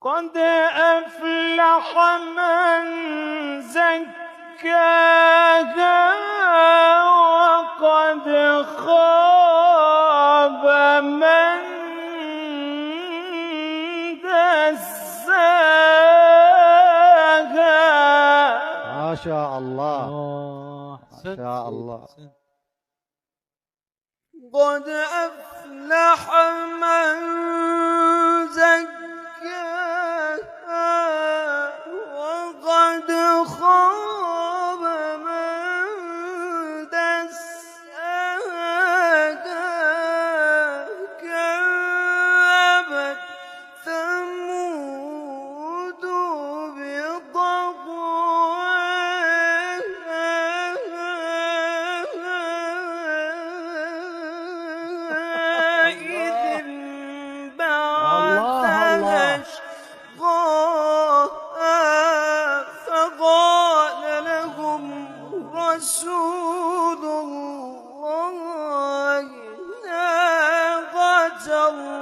قد أفلح من زكاها وقد خاب من دساها. ما شاء الله، ما شاء الله. قد أفلح من زكاها وقد خاب من دساها. كذبت ثمود بطغواها إذ انبعث أشقاها فقال لهم رسول الله ناقة الله